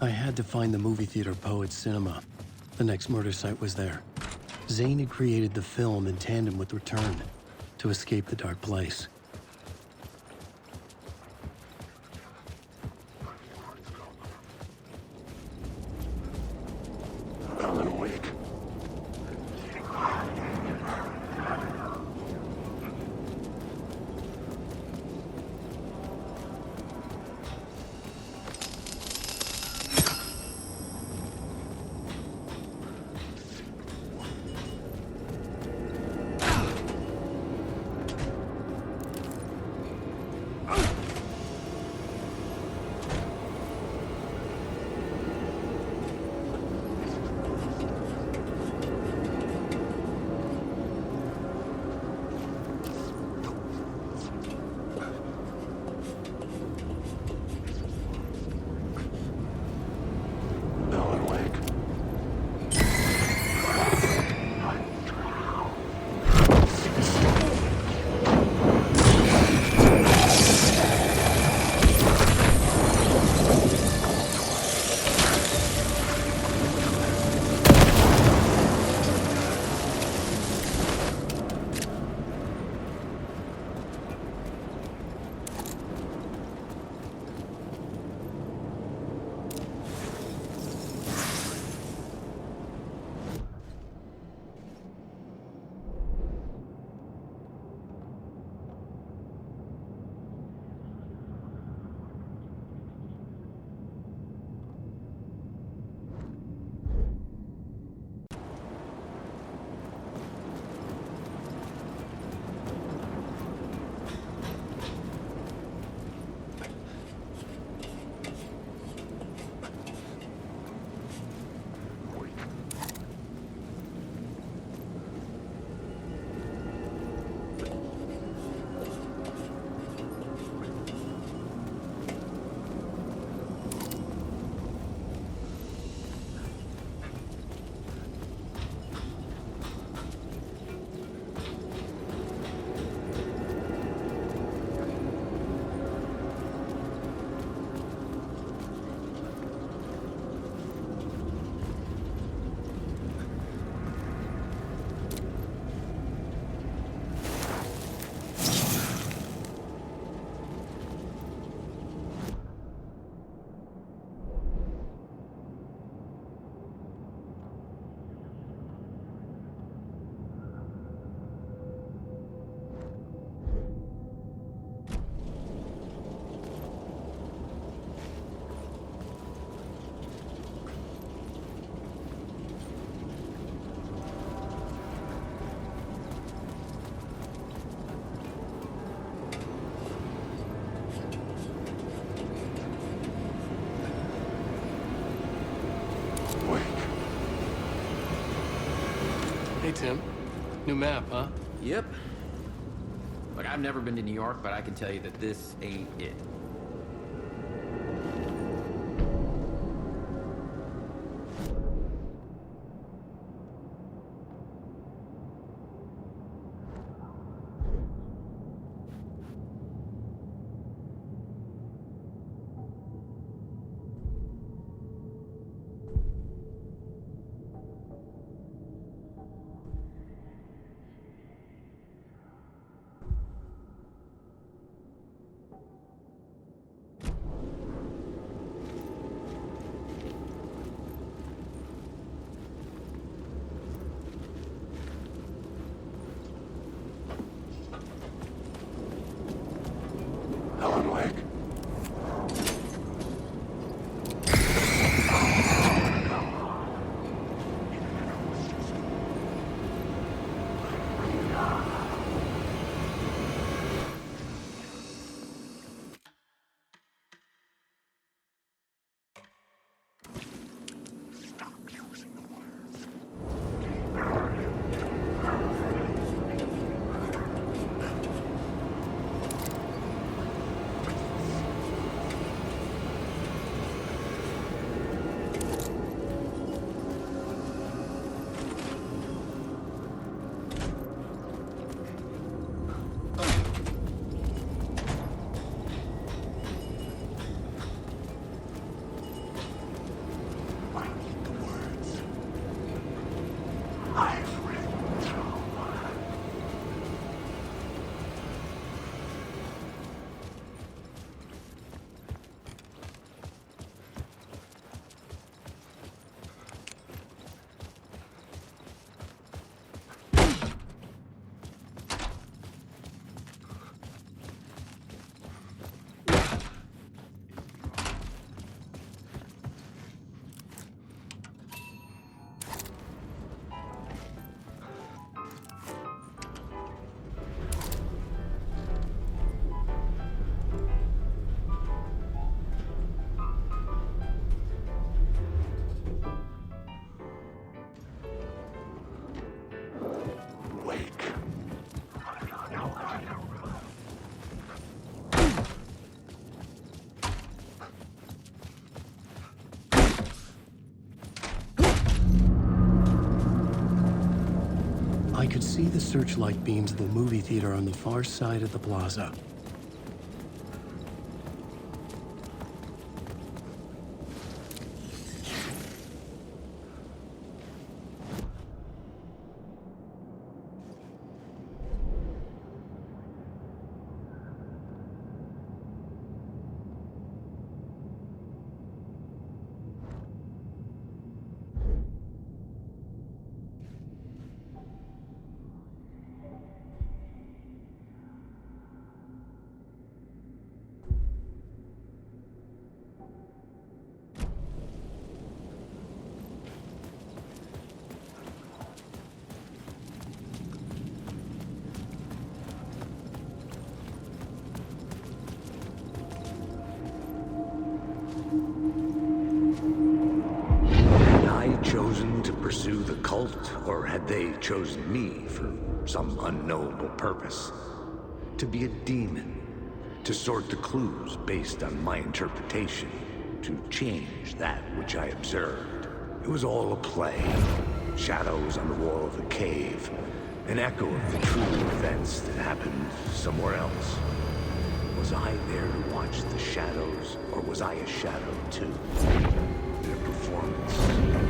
I had to find the movie theater Poet Cinema. The next murder site was there. Zane had created the film in tandem with Return to escape the dark place. Alan awake. Hey, Tim. New map, huh? Yep. Look, I've never been to New York, but I can tell you that this ain't it. could see the searchlight beams of the movie theater on the far side of the plaza. Chosen to pursue the cult, or had they chosen me for some unknowable purpose? To be a demon, to sort the clues based on my interpretation, to change that which I observed. It was all a play. Shadows on the wall of the cave, an echo of the true events that happened somewhere else. Was I there to watch the shadows, or was I a shadow too? In a performance.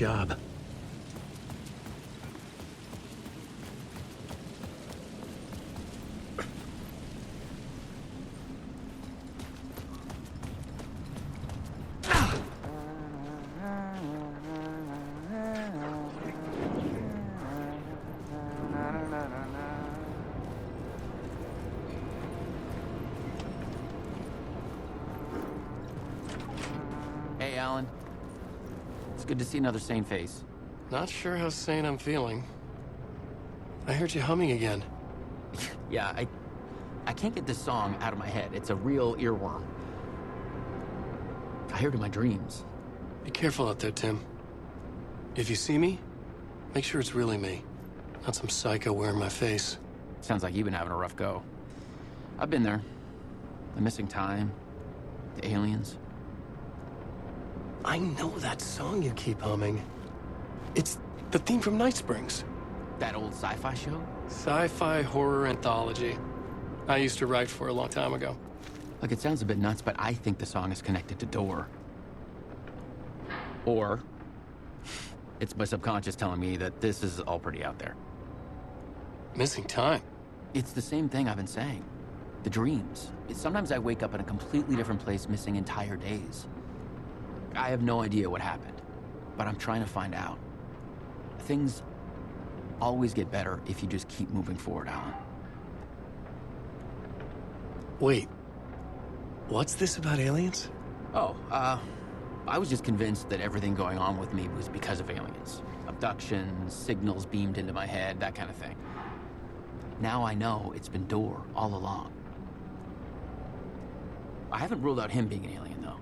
job. Hey, Alan. It's good to see another sane face. Not sure how sane I'm feeling. I heard you humming again. Yeah, I can't get this song out of my head. It's a real earworm. I hear it in my dreams. Be careful out there, Tim. If you see me, make sure it's really me, not some psycho wearing my face. Sounds like you've been having a rough go. I've been there. The missing time, the aliens. I know that song you keep humming. It's the theme from Night Springs. That old sci-fi show? Sci-fi horror anthology. I used to write for a long time ago. Look, it sounds a bit nuts, but I think the song is connected to Door. Or it's my subconscious telling me that this is all pretty out there. Missing time. It's the same thing I've been saying. The dreams. Sometimes I wake up in a completely different place, missing entire days. I have no idea what happened, but I'm trying to find out. Things always get better if you just keep moving forward, Alan. Wait. What's this about aliens? Oh, I was just convinced that everything going on with me was because of aliens. Abductions, signals beamed into my head, that kind of thing. Now I know it's been Door all along. I haven't ruled out him being an alien, though.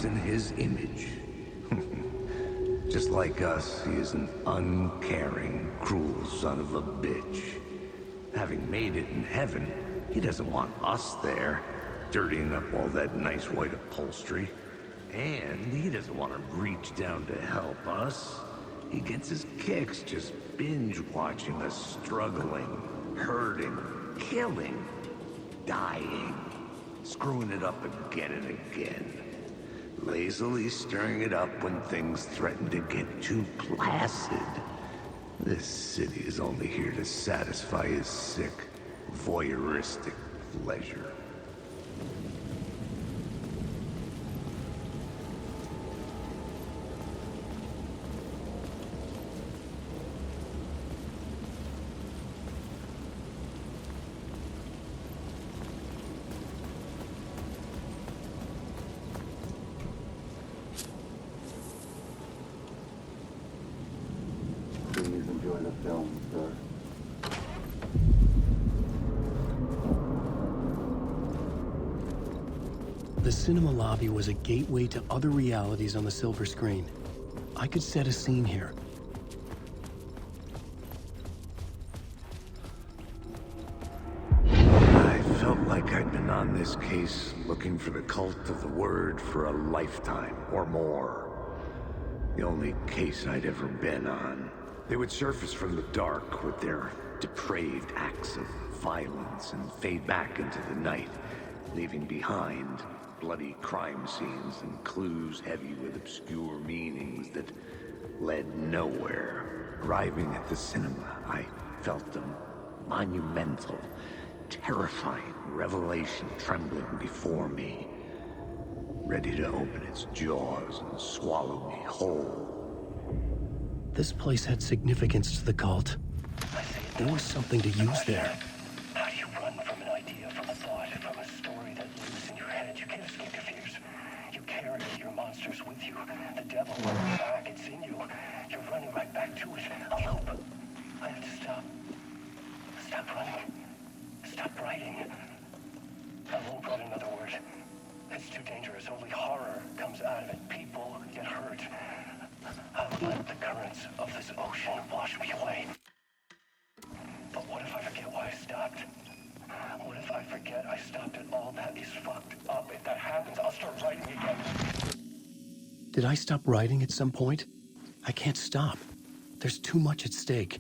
In his image. Just like us, he is an uncaring, cruel son of a bitch. Having made it in heaven, he doesn't want us there, dirtying up all that nice white upholstery. And he doesn't want to reach down to help us. He gets his kicks just binge watching us struggling, hurting, killing, dying, screwing it up again and again. Lazily stirring it up when things threaten to get too placid. This city is only here to satisfy his sick, voyeuristic pleasure. Please enjoy the film, sir. The cinema lobby was a gateway to other realities on the silver screen. I could set a scene here. I felt like I'd been on this case looking for the cult of the word for a lifetime or more. The only case I'd ever been on. They would surface from the dark with their depraved acts of violence and fade back into the night, leaving behind bloody crime scenes and clues heavy with obscure meanings that led nowhere. Arriving at the cinema, I felt a monumental, terrifying revelation trembling before me, ready to open its jaws and swallow me whole. This place had significance to the cult. There was something to use there. How do you run from an idea, from a thought, from a story that lives in your head? You can't escape your fears. You carry your monsters with you. The devil on your back, it's in you. You're running right back to it. A loop. I have to stop. Stop running. Stop writing. I won't write another word. It's too dangerous. Only horror comes out of it. People get hurt. I'll let the currents of this ocean wash me away. But what if I forget why I stopped? What if I forget I stopped at all? That is fucked up. If that happens, I'll start writing again. Did I stop writing at some point? I can't stop. There's too much at stake.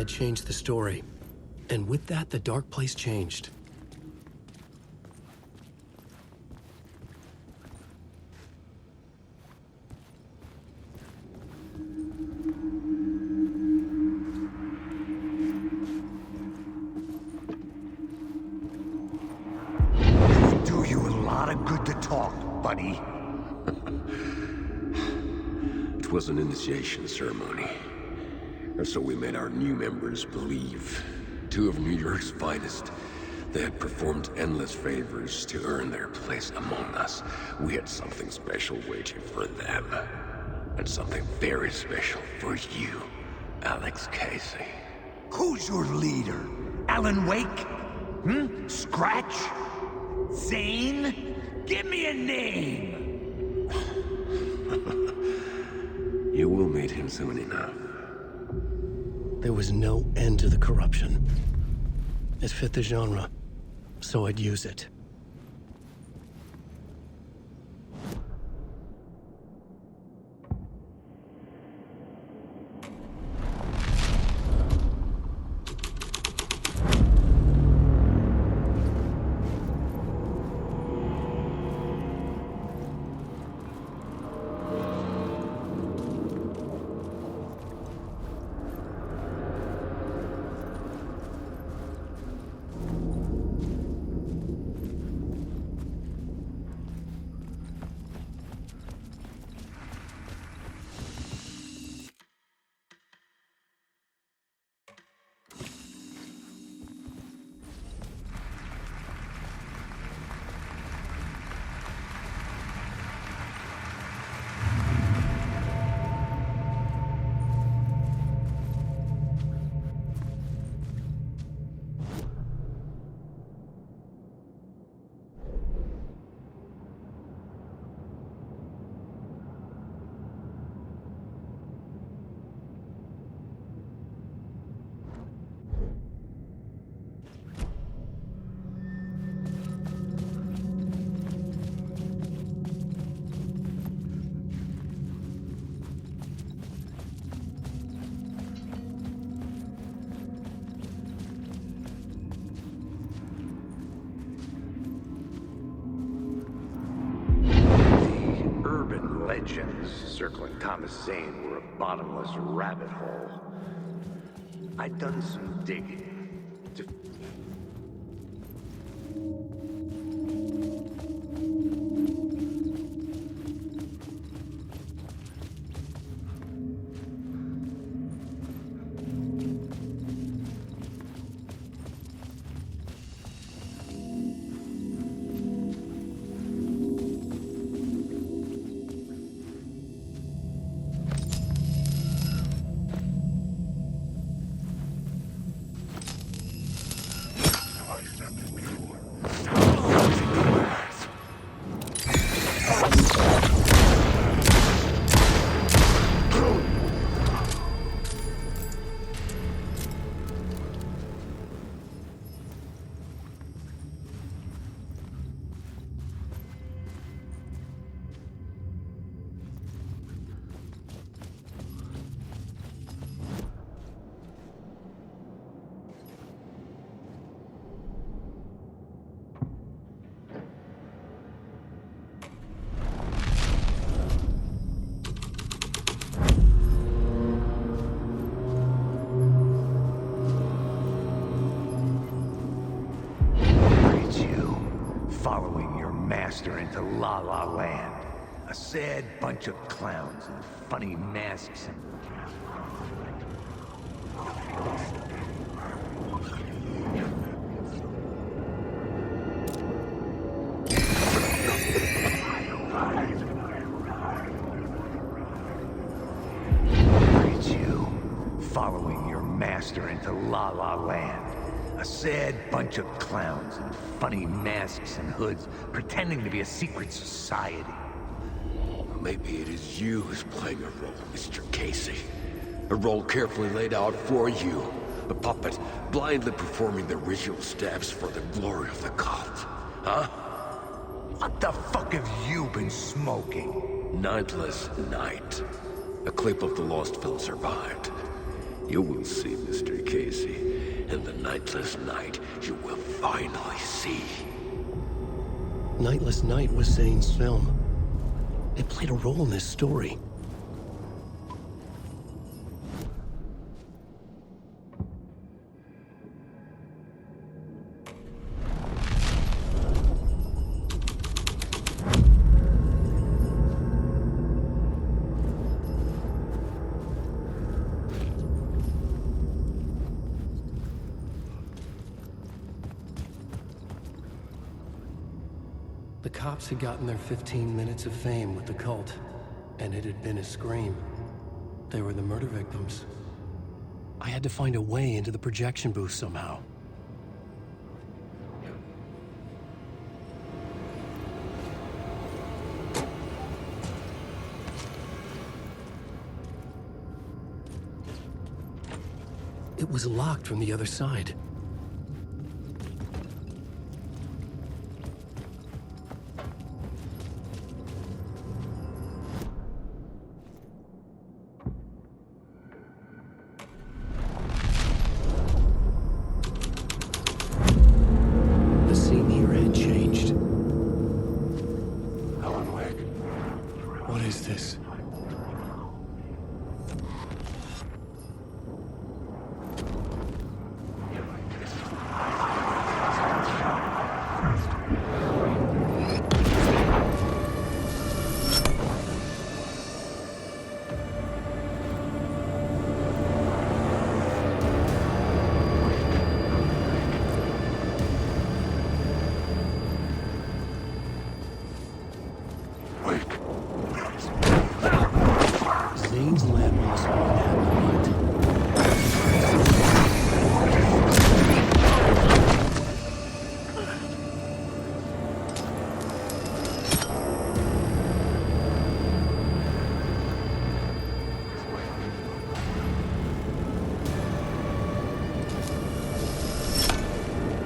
had changed the story. And with that, the dark place changed. Do you a lot of good to talk, buddy. It was an initiation ceremony. Or so we made our new members believe. Two of New York's finest. They had performed endless favors to earn their place among us. We had something special waiting for them. And something very special for you, Alex Casey. Who's your leader? Alan Wake? Scratch? Zane? Give me a name! You will meet him soon enough. There was no end to the corruption. It fit the genre, so I'd use it. Legends circling Thomas Zane were a bottomless rabbit hole. I'd done some digging to... Following your master into La La Land. A sad bunch of clowns in funny masks and... Look at you, following your master into La La Land. A sad bunch of clowns in funny masks and hoods, pretending to be a secret society. Maybe it is you who's playing a role, Mr. Casey. A role carefully laid out for you. A puppet, blindly performing the ritual steps for the glory of the cult. Huh? What the fuck have you been smoking? Nightless Night. A clip of the lost film survived. You will see, Mr. Casey. And the nightless night, you will finally see. Nightless Night was Zane's film. It played a role in this story. The cops had gotten their 15 minutes of fame with the cult, and it had been a scream. They were the murder victims. I had to find a way into the projection booth somehow. It was locked from the other side. Zane's lamp on the spot had no light.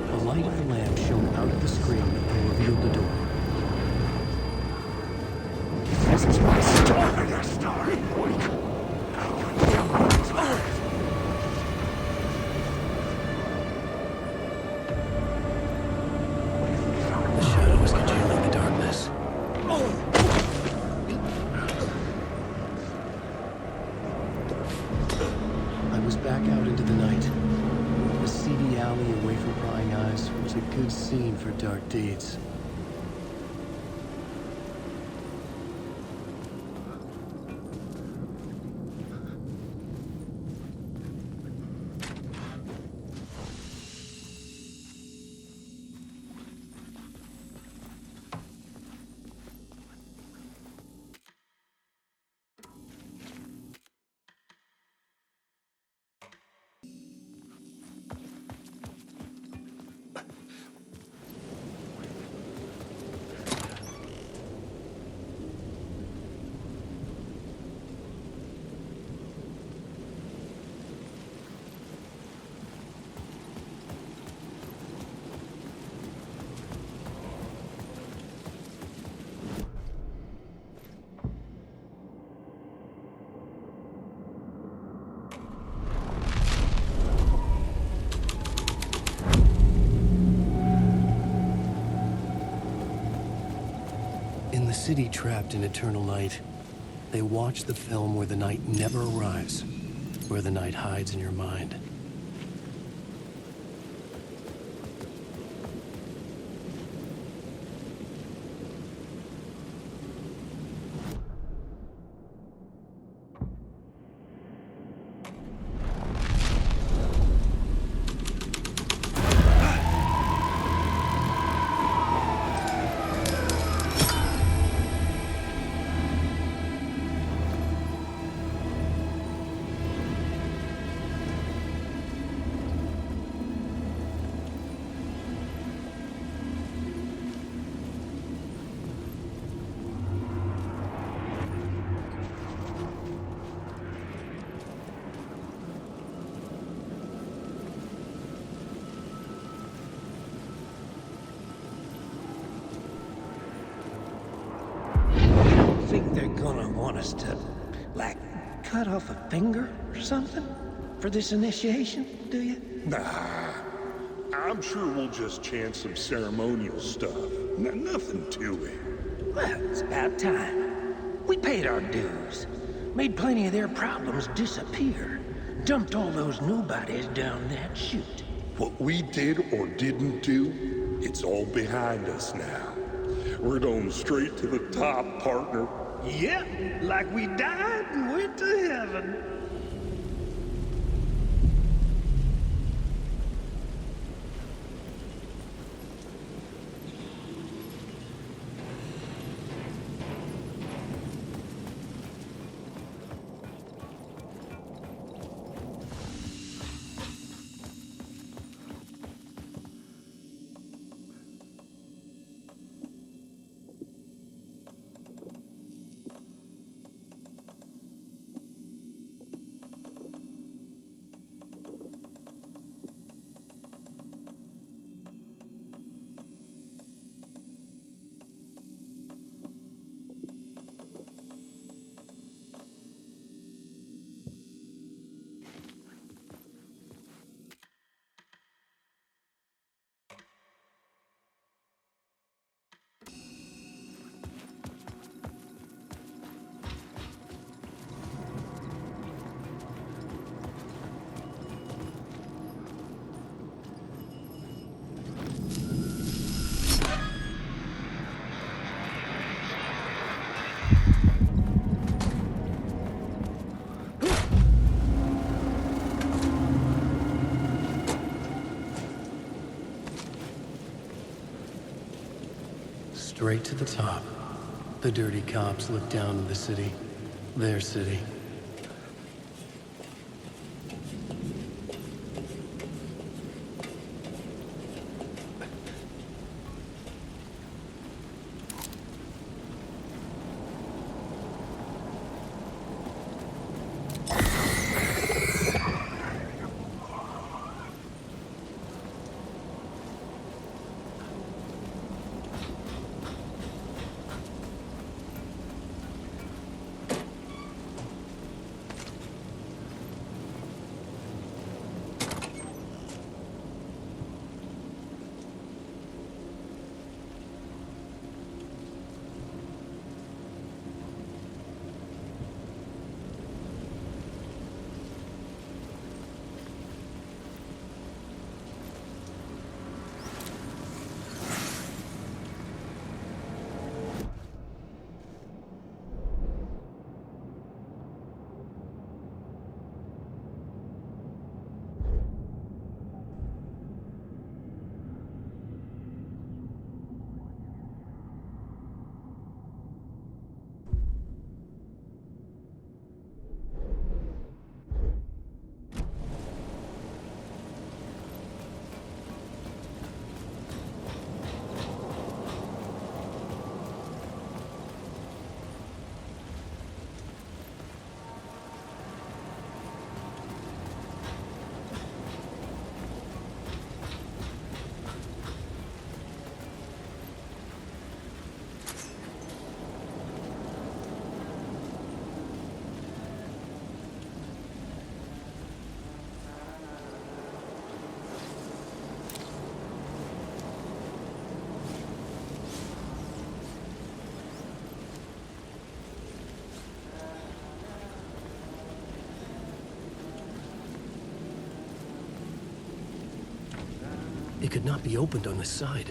The light of the lamp shone out of the screen and revealed the door. This is my story, your story. The shadow was congealing the darkness. I was back out into the night. A seedy alley away from prying eyes was a good scene for dark deeds. In the city trapped in eternal night, they watch the film where the night never arrives, where the night hides in your mind. Think they're gonna want us to, like, cut off a finger or something? for this initiation, do you? Nah, I'm sure we'll just chant some ceremonial stuff. Nothing to it. Well, it's about time. We paid our dues, made plenty of their problems disappear, dumped all those nobodies down that chute. What we did or didn't do, it's all behind us now. We're going straight to the top, partner. Yep, like we died and went to heaven. Straight to the top. The dirty cops look down on the city. Their city. It could not be opened on this side.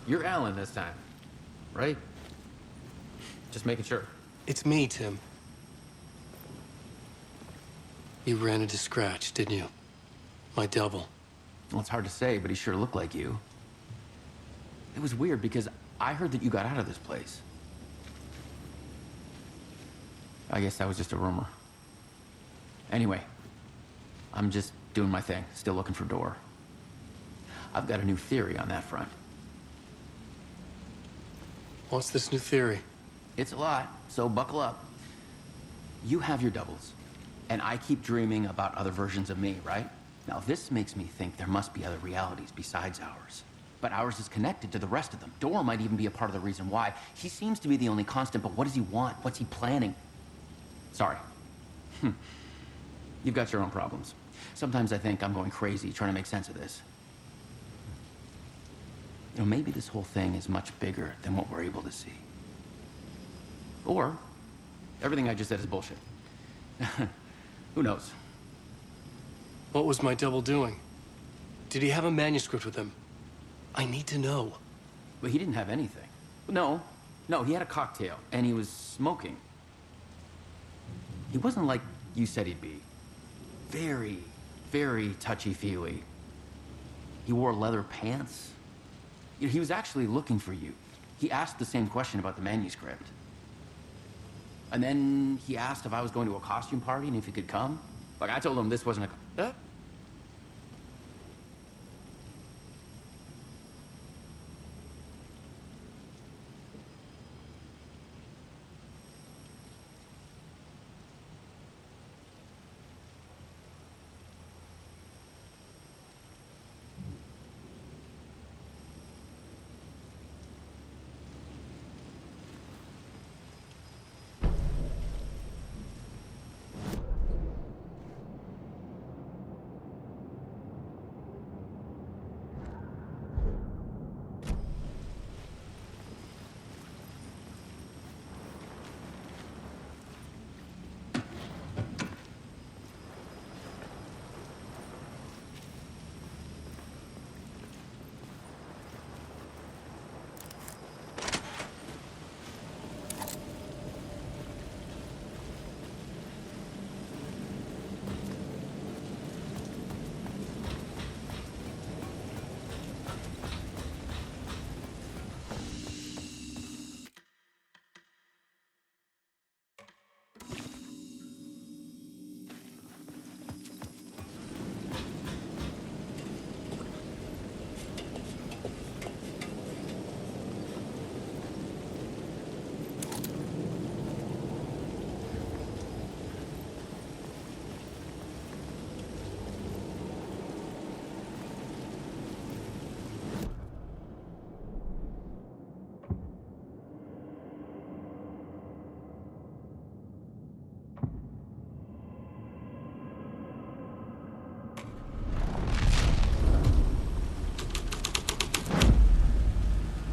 You're Alan this time, right? Just making sure. It's me, Tim. You ran into Scratch, didn't you? My double. Well, it's hard to say, but he sure looked like you. It was weird because I heard that you got out of this place. I guess that was just a rumor. Anyway, I'm just doing my thing, still looking for Door. I've got a new theory on that front. What's this new theory? It's a lot, so buckle up. You have your doubles, and I keep dreaming about other versions of me, right? Now, this makes me think there must be other realities besides ours. But ours is connected to the rest of them. Door might even be a part of the reason why. He seems to be the only constant, but what does he want? What's he planning? Sorry. You've got your own problems. Sometimes I think I'm going crazy trying to make sense of this. You know, maybe this whole thing is much bigger than what we're able to see. Or, everything I just said is bullshit. Who knows? What was my double doing? Did he have a manuscript with him? I need to know. But he didn't have anything. No, he had a cocktail, and he was smoking. He wasn't like you said he'd be. Very, very touchy-feely. He wore leather pants. You know, he was actually looking for you. He asked the same question about the manuscript. And then he asked if I was going to a costume party and if he could come. Like, I told him this wasn't a...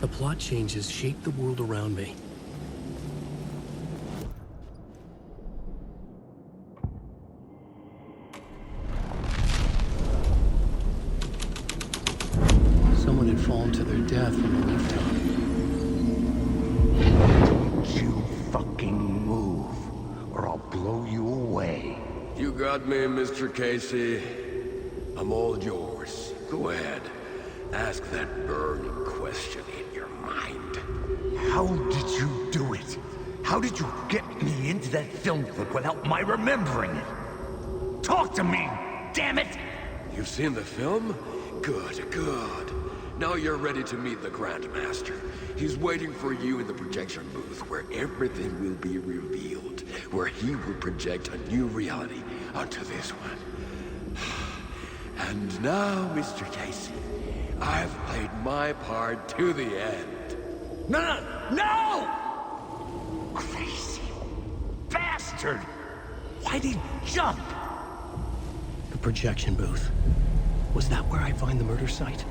The plot changes shape the world around me. Someone had fallen to their death from the rooftop. Don't you fucking move, or I'll blow you away. You got me, Mr. Casey. I'm all yours. Go ahead. Ask that burning question in your mind. How did you do it? How did you get me into that film clip without my remembering it? Talk to me, damn it! You've seen the film? Good, good. Now you're ready to meet the grandmaster. He's waiting for you in the projection booth where everything will be revealed, where he will project a new reality onto this one. And now, Mr. Casey, I've played my part to the end. No! Crazy bastard! Why'd he jump? The projection booth. Was that where I find the murder site?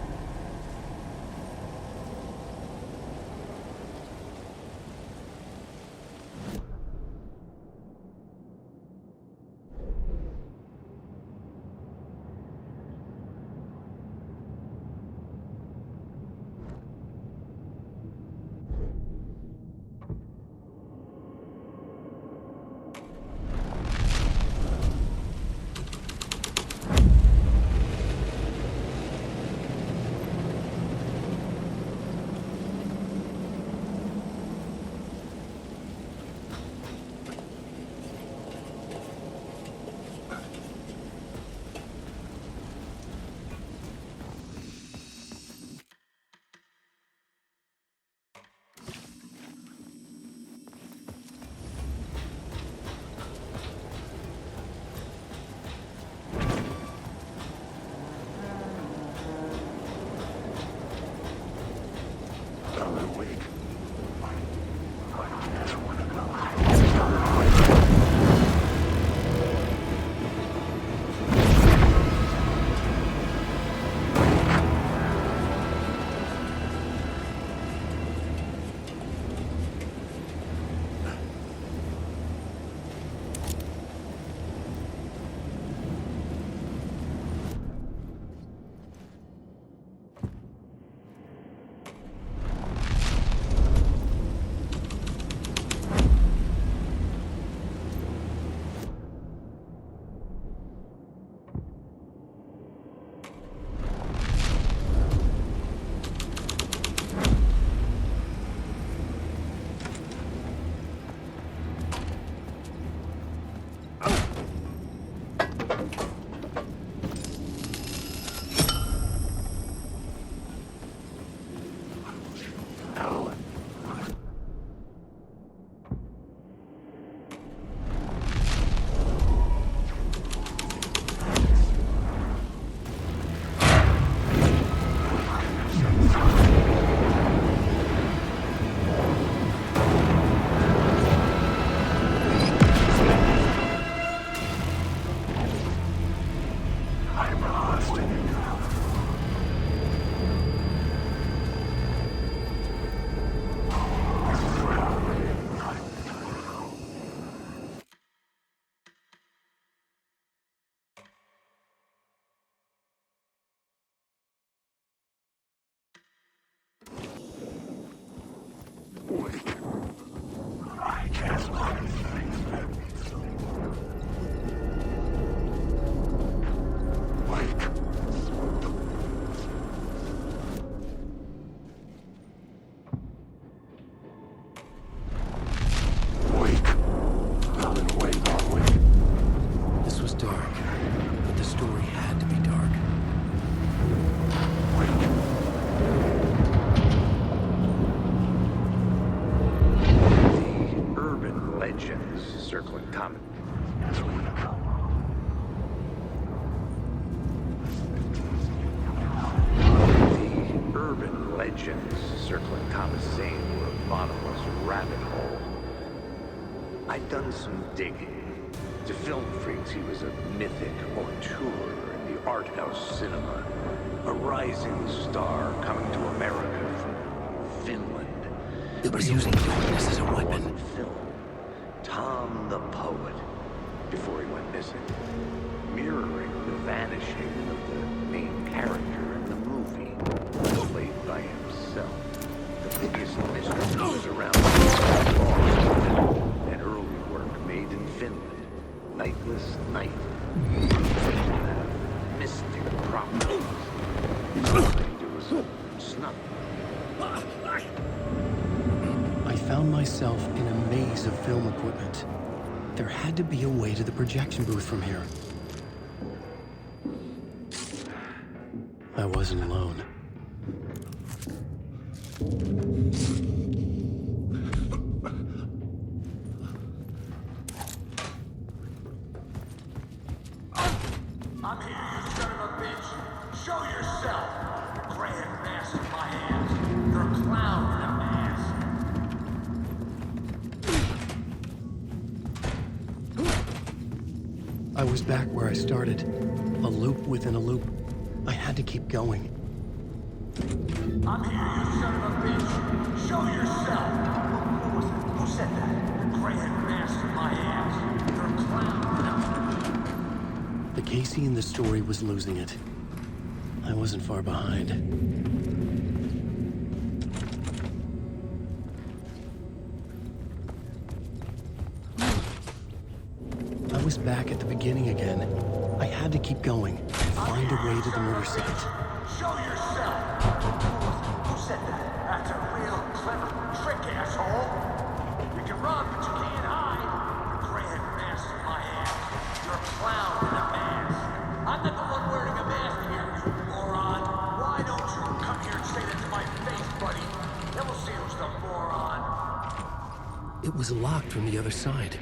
This was dark, but the story had to be dark. The urban legends circling Thomas. The urban legends circling Thomas Zane were a bottomless rabbit hole. I'd done some digging. To film freaks, he was a mythic auteur in the art house cinema. A rising star coming to America from Finland. It was using darkness as a weapon. Film. Tom the Poet, before he went missing. Mirroring the vanishing of the main character in the movie, played by himself. The biggest mystery was around an early work made in Finland. Nightless Night. Mystic properties. It was snuff. I found myself in a maze of film equipment. There had to be a way to the projection booth from here. I wasn't alone. I'm here, you son of a bitch. Show yourself. Grandmaster my ass. You're a clown in a mask. I was back where I started. A loop within a loop. I had to keep going. I'm here, you son of a bitch. Show yourself. Who was it? Who said that? Grandmaster my ass. You're a clown in a mask. The Casey in the story was losing it. I wasn't far behind. I was back at the beginning again. I had to keep going, find a way to the murder site. Show yourself. Who said that? That's a real clever trick, asshole. You can run, but you can't hide. Grandmaster my ass. You're a clown in a mask. I'm not the one wearing a mask here, you moron. Why don't you come here and say that to my face, buddy? Then we'll see who's the moron. It was locked from the other side.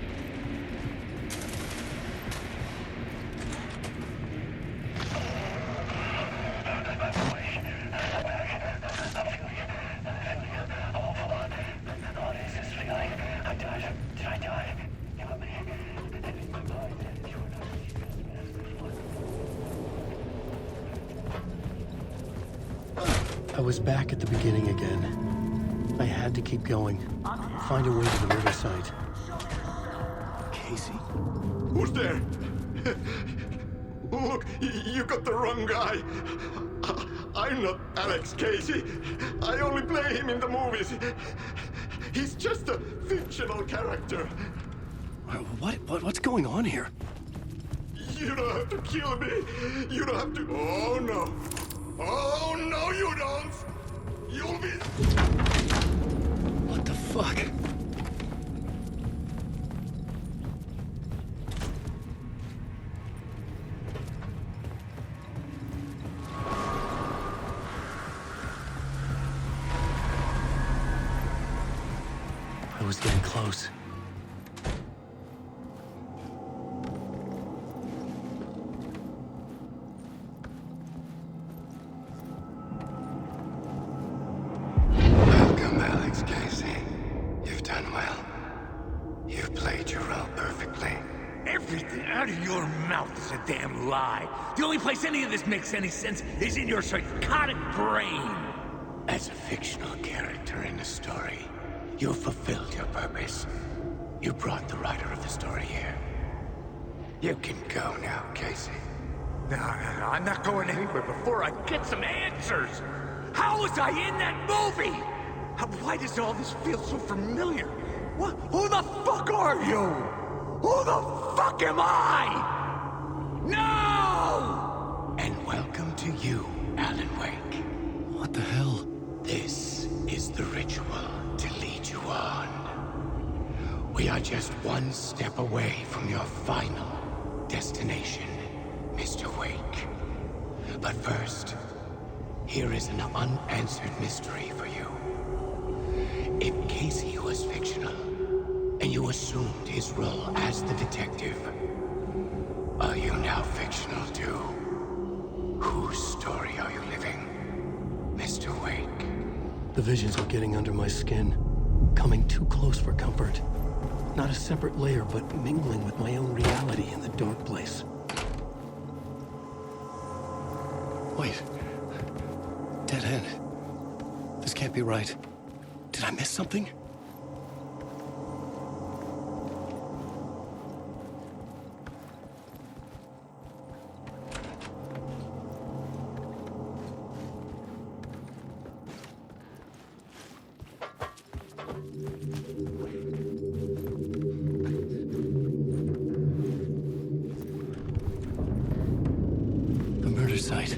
I was back at the beginning again. I had to keep going, find a way to the murder site. Casey? Who's there? Look, you got the wrong guy. I'm not Alex Casey. I only play him in the movies. He's just a fictional character. What's going on here? You don't have to kill me. You don't have to. Oh no. Oh no, you don't. You'll be. What the fuck? I was getting close. Welcome, Alex Casey. You've done well. You've played your role perfectly. Everything out of your mouth is a goddamn lie. The only place any of this makes any sense is in your psychotic brain. As a fictional character in a story, you fulfilled your purpose. You brought the writer of the story here. You can go now, Casey. No, I'm not going anywhere before I get some answers. How was I in that movie? Why does all this feel so familiar? What? Who the fuck are you? Who the fuck am I? No! And welcome to you, Alan Wake. What the hell? This is the ritual to lead you on. We are just one step away from your final destination, Mr. Wake. But first, here is an unanswered mystery for you. If Casey was fictional, and you assumed his role as the detective, are you now fictional too? Whose story are you living, Mr. Wake? The visions were getting under my skin, coming too close for comfort. Not a separate layer, but mingling with my own reality in the dark place. Wait. Dead end. This can't be right. Did I miss something? The murder site.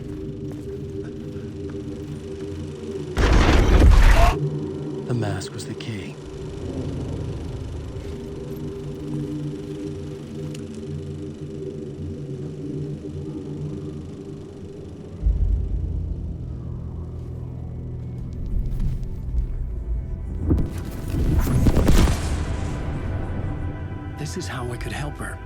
The mask was the key. This is how I could help her.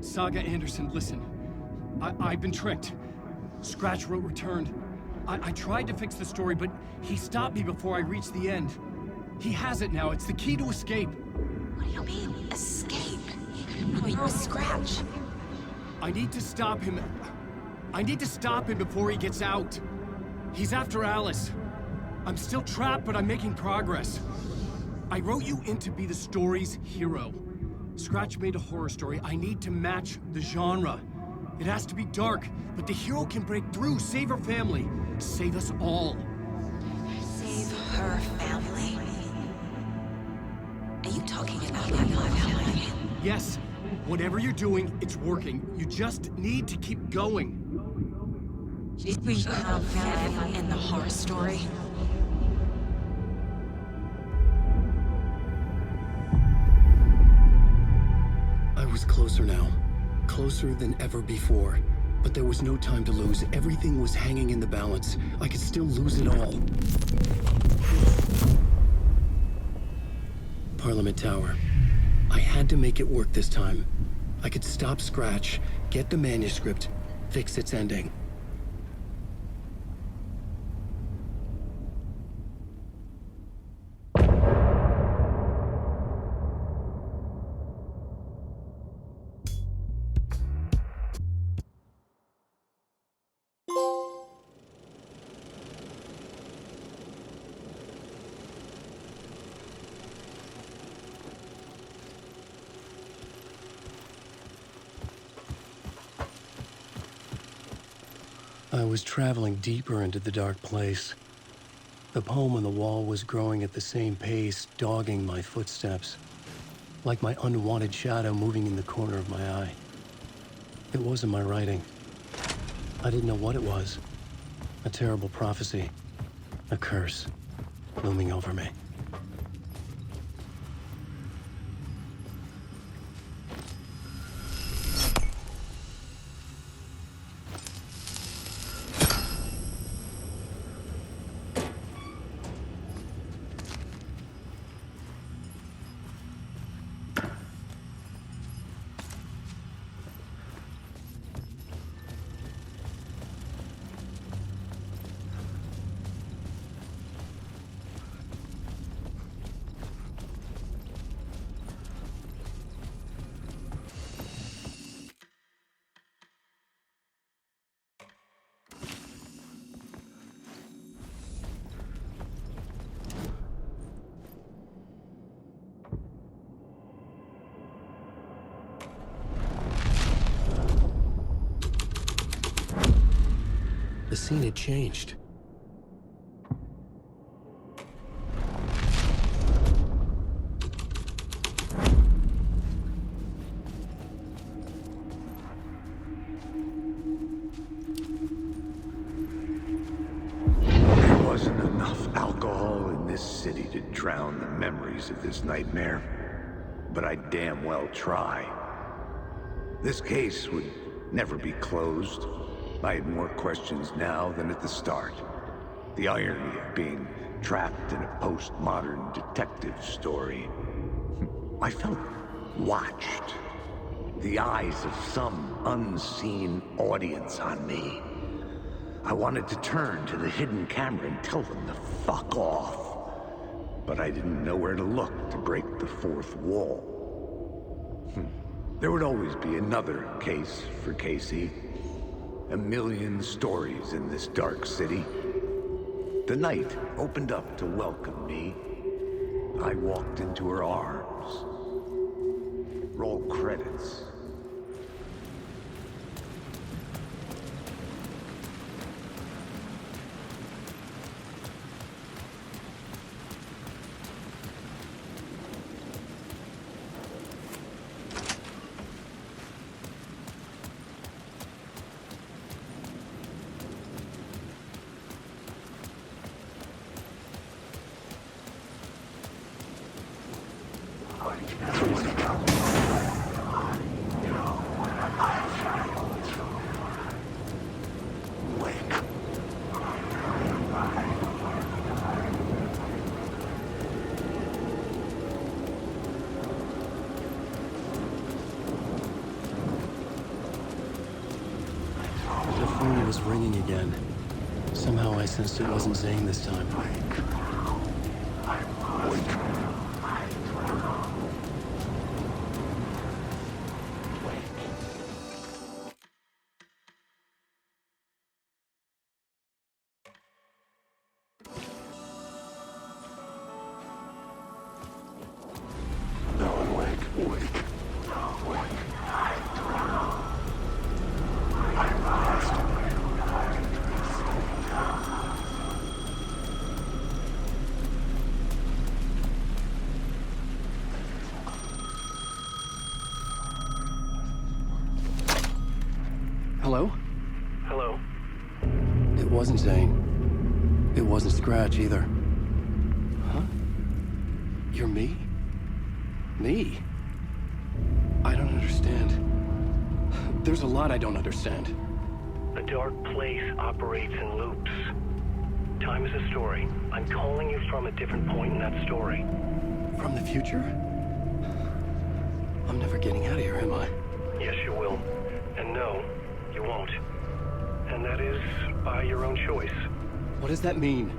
Saga Anderson, listen. I've been tricked. Scratch wrote returned. I tried to fix the story, but he stopped me before I reached the end. He has it now. It's the key to escape. What do you mean, escape? Oh, you're a Scratch. I need to stop him. I need to stop him before he gets out. He's after Alice. I'm still trapped, but I'm making progress. I wrote you in to be the story's hero. Scratch made a horror story. I need to match the genre. It has to be dark, but the hero can break through, save her family, save us all. Save her family? Are you talking about my family? Yes. Whatever you're doing, it's working. You just need to keep going. Did we have family in the horror story? I was closer now. Closer than ever before. But there was no time to lose. Everything was hanging in the balance. I could still lose it all. Parliament Tower. I had to make it work this time. I could stop Scratch, get the manuscript, fix its ending. I was traveling deeper into the dark place. The poem on the wall was growing at the same pace, dogging my footsteps, like my unwanted shadow moving in the corner of my eye. It wasn't my writing. I didn't know what it was. A terrible prophecy, a curse, looming over me. scene had changed. There wasn't enough alcohol in this city to drown the memories of this nightmare, but I'd damn well try. This case would never be closed. I had more questions now than at the start. The irony of being trapped in a postmodern detective story. I felt watched. The eyes of some unseen audience on me. I wanted to turn to the hidden camera and tell them to fuck off. But I didn't know where to look to break the fourth wall. There would always be another case for Casey. A million stories in this dark city. The night opened up to welcome me. I walked into her arms. Roll credits. The phone was ringing again. Somehow I sensed it wasn't Zane this time. Hello? Hello? It wasn't Zane. It wasn't Scratch either. Huh? You're me? Me? I don't understand. There's a lot I don't understand. A dark place operates in loops. Time is a story. I'm calling you from a different point in that story. From the future? I'm never getting out of here, am I? Yes, you will. And no, you won't. And that is by your own choice. What does that mean?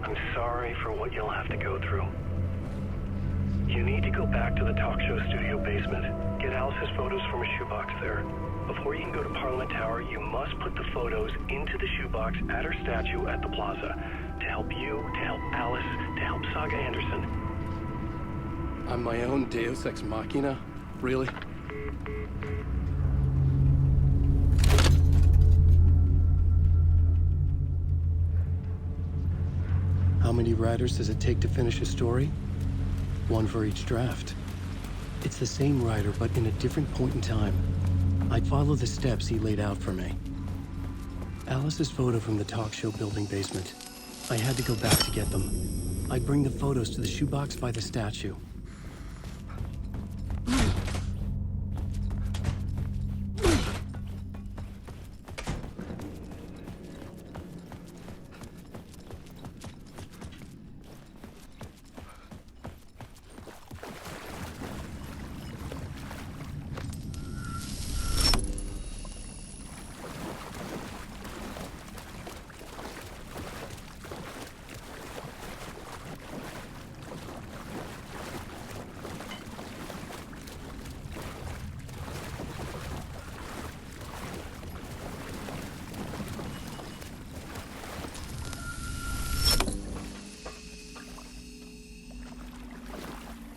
I'm sorry for what you'll have to go through. You need to go back to the talk show studio basement. Get Alice's photos from a shoebox there. Before you can go to Parliament Tower, you must put the photos into the shoebox at her statue at the plaza. To help you, to help Alice, to help Saga Anderson. I'm my own Deus Ex Machina? Really? How many writers does it take to finish a story? One for each draft. It's the same writer, but in a different point in time. I'd follow the steps he laid out for me. Alice's photo from the talk show building basement. I had to go back to get them. I'd bring the photos to the shoebox by the statue.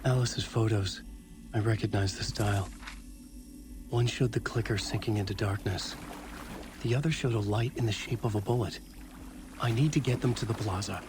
Alice's photos. I recognized the style. One showed the clicker sinking into darkness. The other showed a light in the shape of a bullet. I need to get them to the plaza.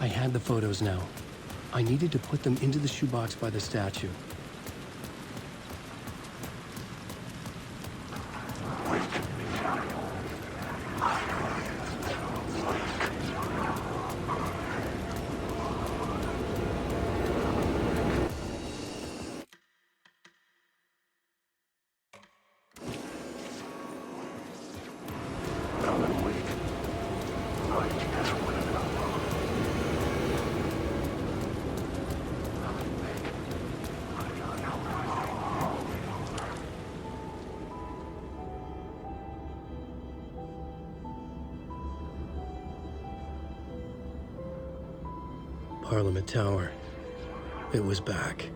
I had the photos now. I needed to put them into the shoebox by the statue. Parliament Tower. It was back.